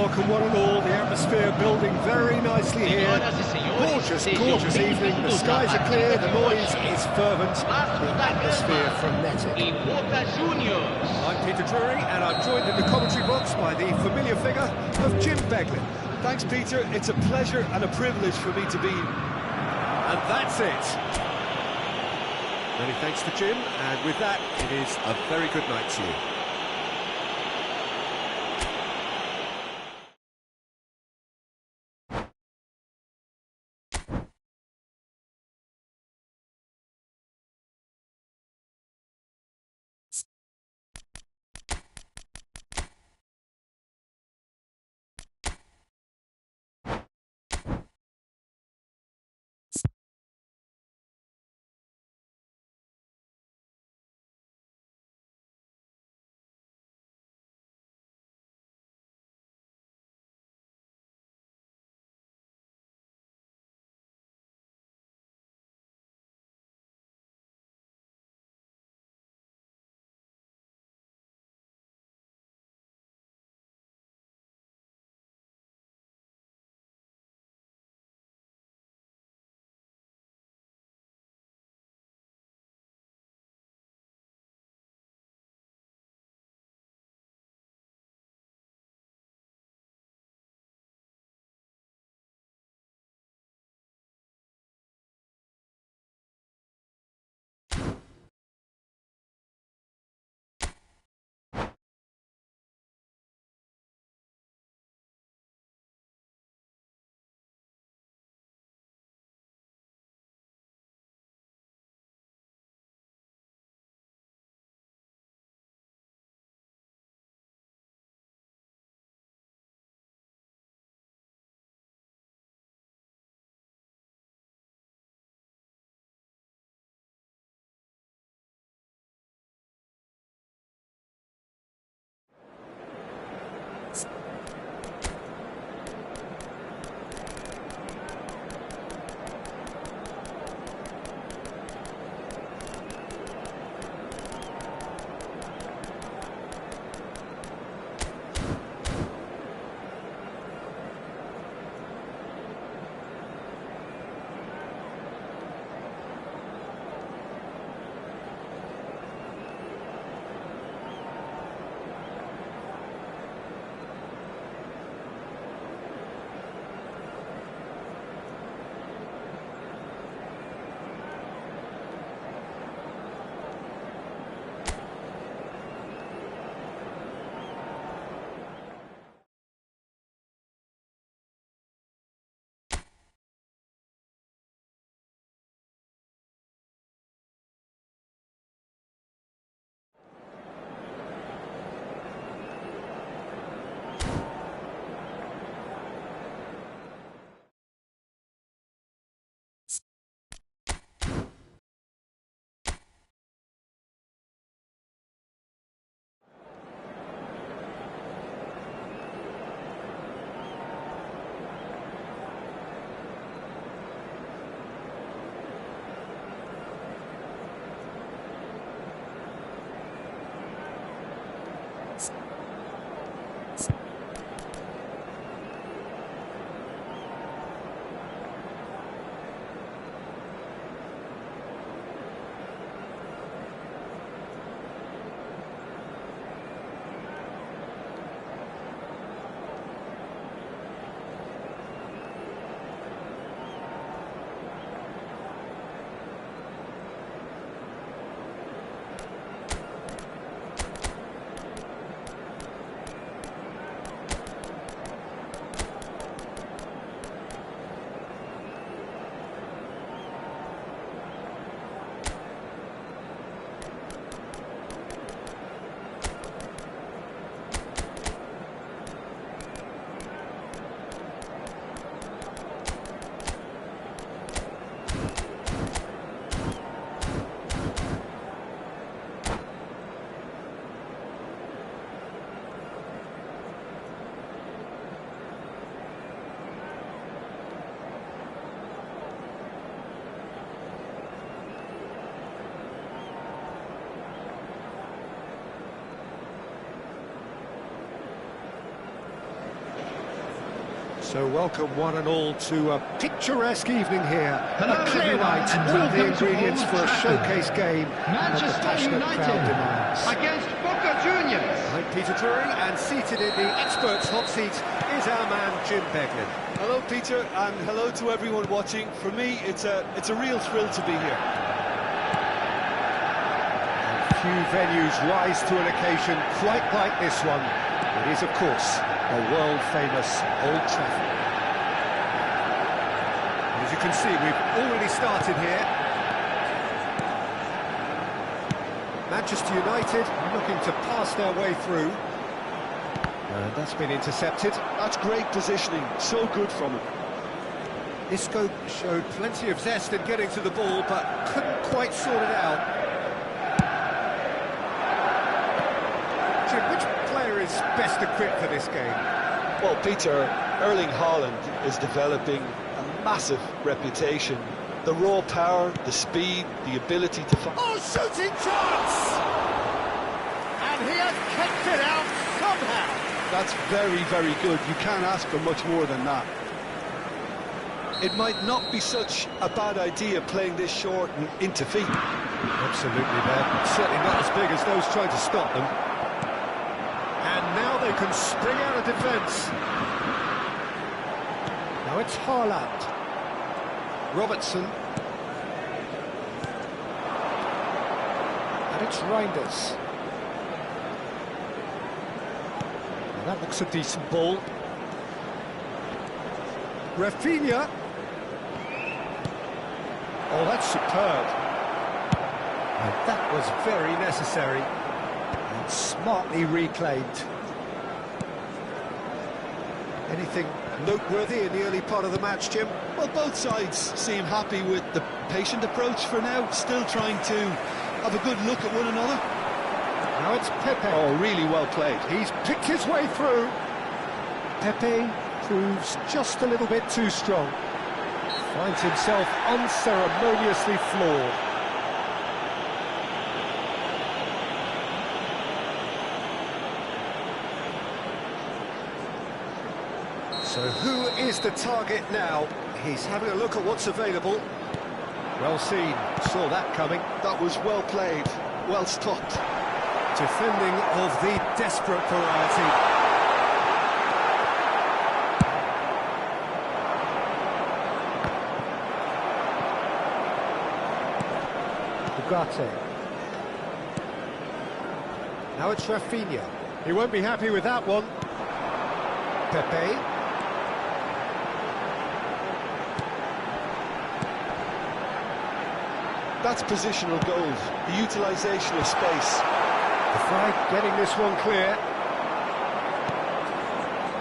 welcome one and all. The atmosphere building very nicely here. Gorgeous, gorgeous evening. The skies are clear, the noise is fervent, the atmosphere frenetic. I'm Peter Drury, and I'm joined in the commentary box by the familiar figure of Jim Beglin. Thanks, Peter. It's a pleasure and a privilege for me to be. And that's it. Many thanks to Jim, and with that, it is a very good night to you. So welcome one and all to a picturesque evening here. Hello, a clear night, all the ingredients for a showcase game that the passionate crowd demands. Against Boca Juniors. I'm Peter Drury, and seated in the experts' hot seat is our man Jim Beglin. Hello, Peter, and hello to everyone watching. For me, it's a real thrill to be here. Few venues rise to an occasion quite like this one. It is, of course, the world-famous Old Trafford. And as you can see, we've already started here. Manchester United looking to pass their way through. And that's been intercepted. That's great positioning, so good from him. Isco showed plenty of zest in getting to the ball, but couldn't quite sort it out. Jim, which player is best equipped for this game? Well, Peter, Erling Haaland is developing a massive reputation. The raw power, the speed, the ability to... Oh, shooting chance! And he has kept it out somehow. That's very, very good. You can't ask for much more than that. It might not be such a bad idea playing this short and into feet. Absolutely, they're certainly not as big as those trying to stop them. And now they can spring out of defence. Now it's Haaland. Robertson. And it's Reinders. And that looks a decent ball. Rafinha. Oh, that's superb. And that was very necessary. And smartly reclaimed. Anything noteworthy in the early part of the match, Jim? Well, both sides seem happy with the patient approach for now, still trying to have a good look at one another. Now it's Pepe. Oh, really well played. He's picked his way through. Pepe proves just a little bit too strong. Finds himself unceremoniously floored. So who is the target now? He's having a look at what's available. Well seen, saw that coming. That was well played, well stopped. Defending of the desperate variety. Ugarte. Now it's Rafinha. He won't be happy with that one. Pepe. That's positional goals, the utilisation of space. The flag getting this one clear.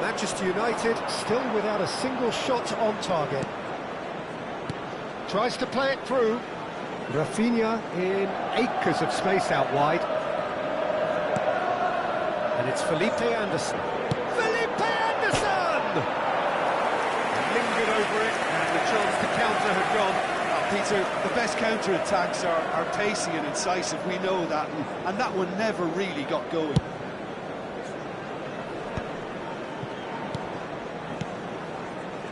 Manchester United still without a single shot on target. Tries to play it through. Rafinha in acres of space out wide. And it's Felipe Anderson. Felipe Anderson! Lingered over it, and the chance to counter had gone. Peter, the best counter-attacks are pacey and incisive, we know that, and that one never really got going.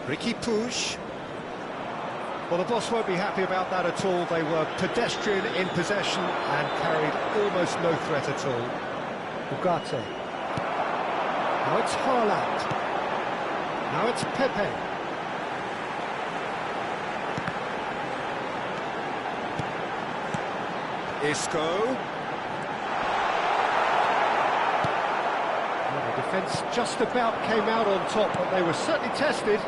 Ricky Puig. Well, the boss won't be happy about that at all. They were pedestrian in possession and carried almost no threat at all. Ugarte. Now it's Haaland. Now it's Pepe. Isco. Well, the defence just about came out on top, but they were certainly tested.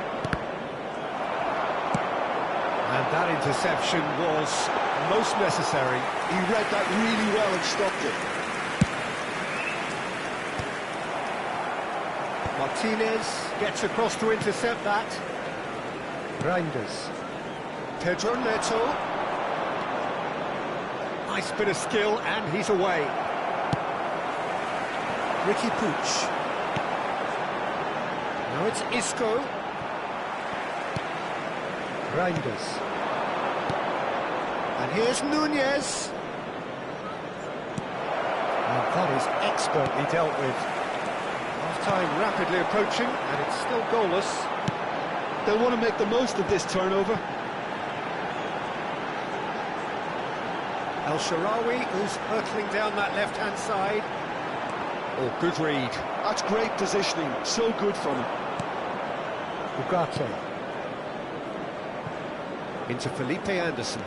And that interception was most necessary. He read that really well and stopped it. Martinez gets across to intercept that. Reinders. Pedro Neto. Nice bit of skill, and he's away. Ricky Puig. Now it's Isco. Reinders. And here's Nunez. And that is expertly dealt with. Half-time rapidly approaching, and it's still goalless. They'll want to make the most of this turnover. El Shaarawy, who's hurtling down that left-hand side. Oh, good read. That's great positioning, so good from him. Ugarte. Into Felipe Anderson.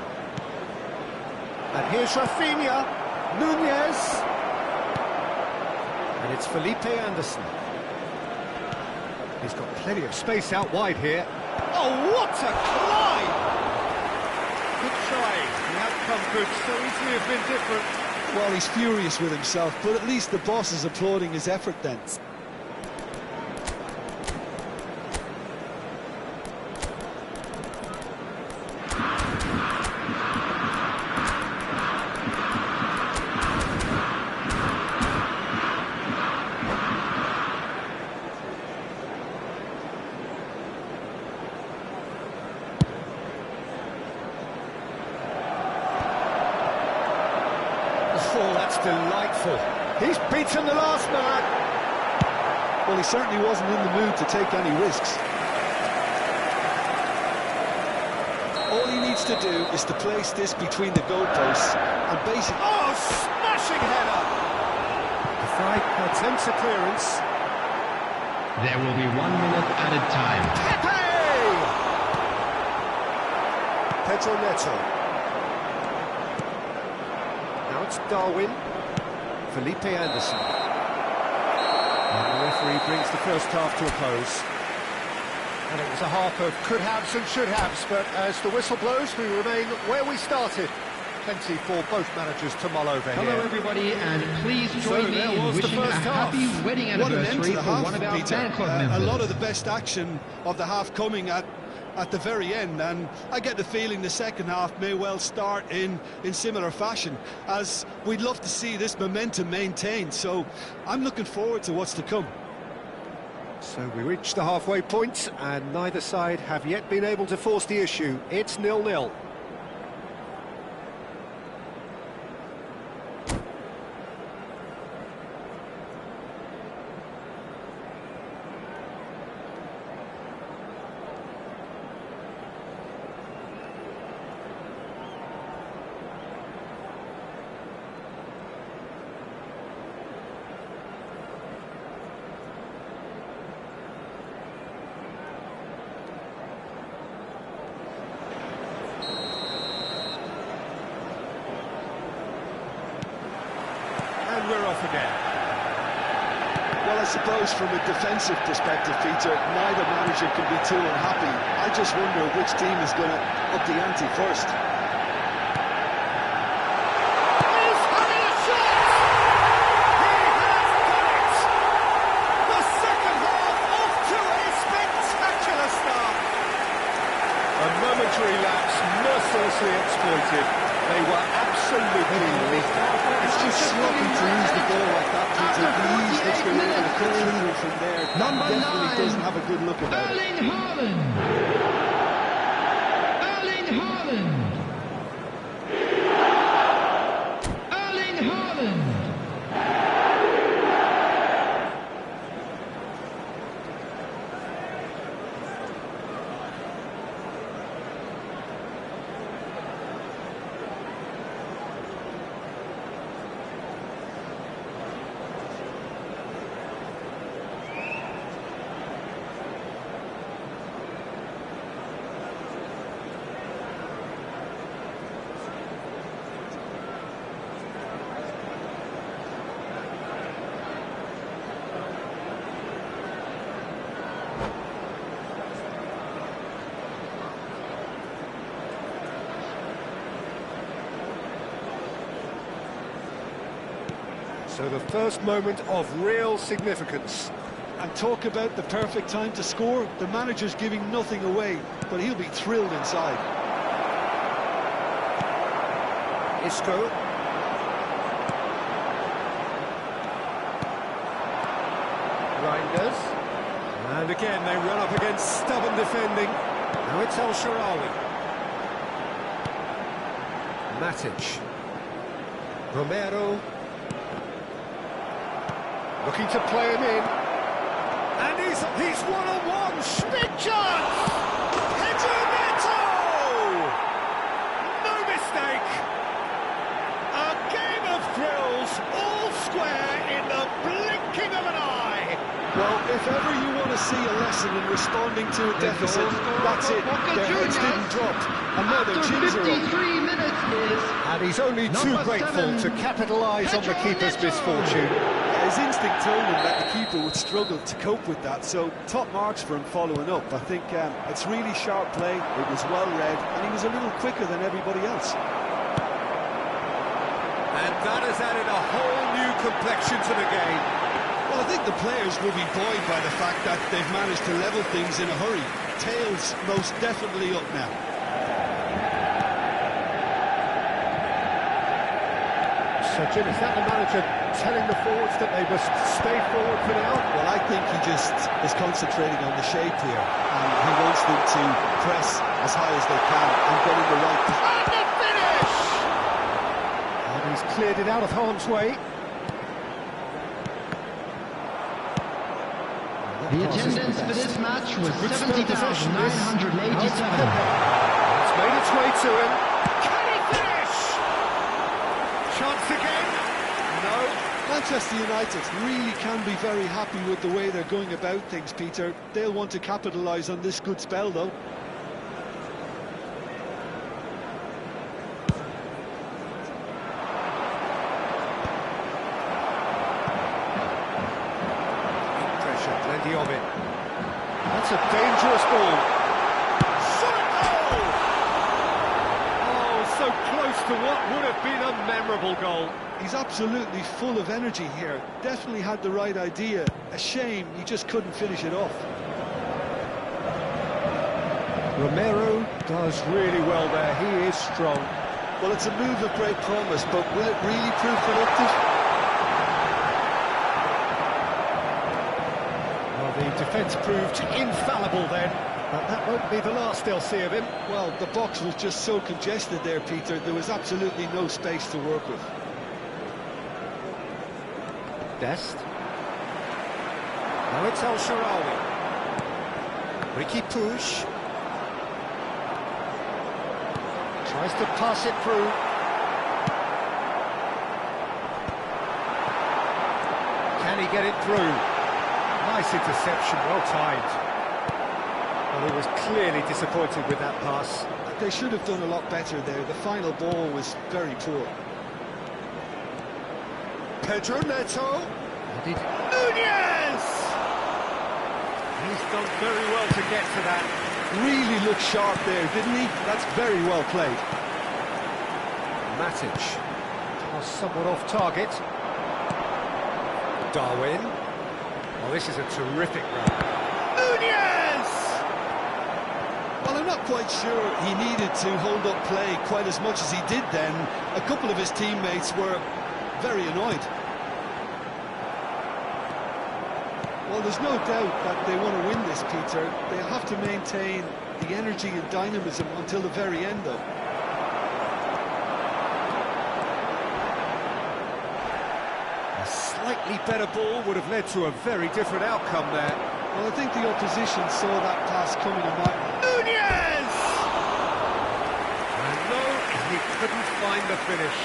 And here's Rafinha. Nunez. And it's Felipe Anderson. He's got plenty of space out wide here. Oh, what a climb! Good try. The outcome could so easily have been different. Well, he's furious with himself, but at least the boss is applauding his effort then. Oh, that's delightful. He's beaten the last man. Well, he certainly wasn't in the mood to take any risks. All he needs to do is to place this between the goalposts and basically... Oh, smashing header! The flag attempts a clearance. There will be 1 minute added time. Pepe! Pedro Neto. Now it's Darwin. Felipe Anderson. And the referee brings the first half to a close. And it was a half of could-haves and should-haves, but as the whistle blows, we remain where we started. Plenty for both managers to mull over here. Hello everybody, and please join me in wishing a happy wedding anniversary for one of our fan club members. A lot of the best action of the half coming at the very end, and I get the feeling the second half may well start in similar fashion, as we'd love to see this momentum maintained, so I'm looking forward to what's to come. So we reach the halfway point, and neither side have yet been able to force the issue. It's 0-0. And we're off again. Well, I suppose from a defensive perspective, Peter, neither manager can be too unhappy. I just wonder which team is going to up the ante first. He's having a shot! He has done it! The second half off to a spectacular start. A momentary lapse mercilessly exploited. They were absolutely lethal. It's just sloppy to lose the ball like that, Peter. He looks to be able to cut through from there. Number Definitely 9, doesn't have a good look about it. Erling Haaland. Erling Haaland. Erling Haaland. So the first moment of real significance. And talk about the perfect time to score. The manager's giving nothing away, but he'll be thrilled inside. Isco. Reinders. And again they run up against stubborn defending. Now it's El Shaarawy. Matic. Romero. Looking to play him in. And he's one-on-one. Big chance. Pedro Neto. No mistake. A game of thrills, all square in the blinking of an eye. Well, if ever you want to see a lesson in responding to a deficit, that's it. Their heads didn't drop. And now their chins are up. 53 minutes is... And he's only too grateful to capitalise on the keeper's misfortune. His instinct told him that the keeper would struggle to cope with that, so top marks for him following up. I think it's really sharp play, it was well read, and he was a little quicker than everybody else. And that has added a whole new complexion to the game. Well, I think the players will be buoyed by the fact that they've managed to level things in a hurry. Tails most definitely up now. So, Jim, is that the manager telling the forwards that they must stay forward for now? Well, I think he just is concentrating on the shape here, and he wants them to press as high as they can and get in the right position. And the finish! And he's cleared it out of harm's way. The attendance for this match was 70,987. It's made its way to him. Can he finish? Chance again? No. Manchester United really can be very happy with the way they're going about things, Peter. They'll want to capitalise on this good spell, though. Plenty of it. That's a dangerous ball. Shot it goal! Oh, so close to what would have been a memorable goal. He's absolutely full of energy here. Definitely had the right idea. A shame he just couldn't finish it off. Romero does really well there. He is strong. Well, it's a move of great promise, but will it really prove productive? The defence proved infallible then, but that won't be the last they'll see of him. Well, the box was just so congested there, Peter. There was absolutely no space to work with. Dest. Now it's El Shaarawy. Ricky Puig. Tries to pass it through. Can he get it through? Nice interception, well timed. Well, he was clearly disappointed with that pass. They should have done a lot better there. The final ball was very poor. Pedro Neto. Nunez! He's done very well to get to that. Really looked sharp there, didn't he? That's very well played. Matic. Pass somewhat off target. Darwin. Oh, this is a terrific run. Nunez! Well, I'm not quite sure he needed to hold up play quite as much as he did then. A couple of his teammates were very annoyed. Well, there's no doubt that they want to win this, Peter. They'll have to maintain the energy and dynamism until the very end, though. Slightly better ball would have led to a very different outcome there. Well, I think the opposition saw that pass coming a mile. Nunez! And no, he couldn't find the finish.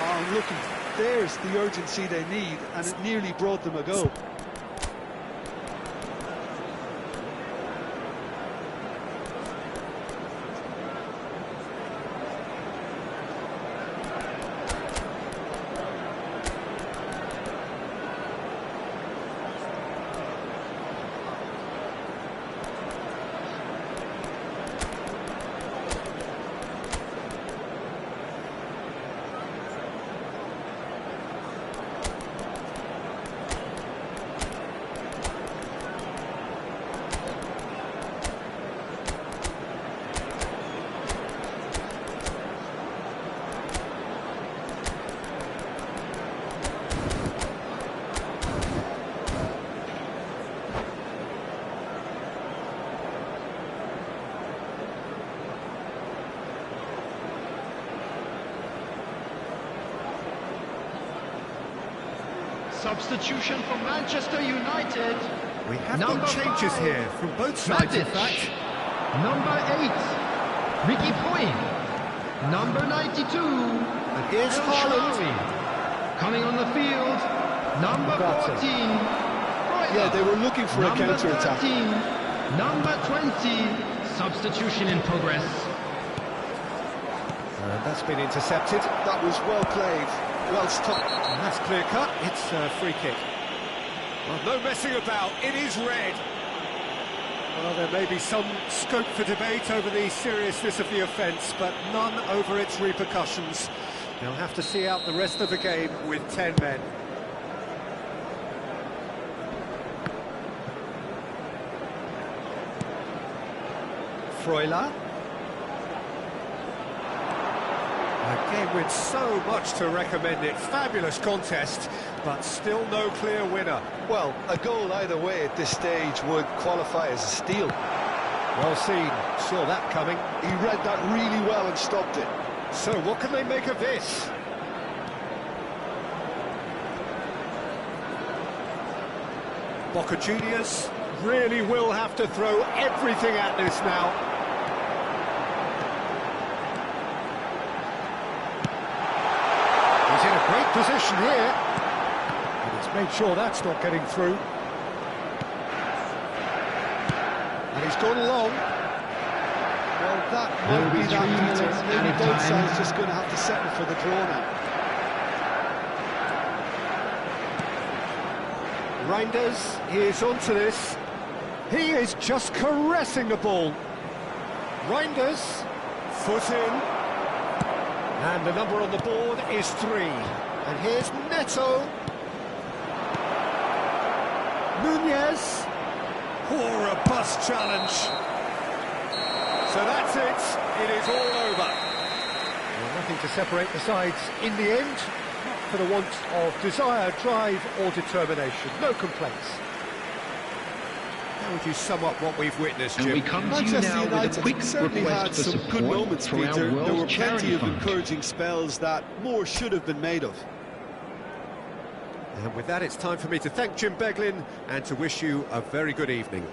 Oh, look, there's the urgency they need, and it nearly brought them a goal. Substitution for Manchester United. We have got changes here from both sides, in fact. Number 8, Ricky Point. Number 92, and here's Haaland. Coming on the field, number 14. Yeah, they were looking for a counter-attack. Number 20, substitution in progress. And that's been intercepted. That was well played, well stopped. And that's clear-cut. It's a free kick. Well, no messing about. It is red. Well, there may be some scope for debate over the seriousness of the offence, but none over its repercussions. They'll have to see out the rest of the game with 10 men. Freuler. A game with so much to recommend it. Fabulous contest, but still no clear winner. Well, a goal either way at this stage would qualify as a steal. Well seen, saw that coming. He read that really well and stopped it. So what can they make of this? Boca Juniors really will have to throw everything at this now. He's in a great position here. And he's made sure that's not getting through. And he's gone long. Well, that might be that Peter. Maybe both sides just going to have to settle for the draw now. Reinders, he is onto this. He is just caressing the ball. Reinders, foot in. And the number on the board is 3. And here's Neto. Nunez. Or a bust challenge. So that's it. It is all over. Well, nothing to separate the sides in the end. For the want of desire, drive or determination. No complaints. How would you sum up what we've witnessed, Jim? And we come to you now with a quick certainly had request for some good support moments, for our Peter. There were World plenty Charity of Fund. encouraging spells that more should have been made of. And with that, it's time for me to thank Jim Beglin and to wish you a very good evening.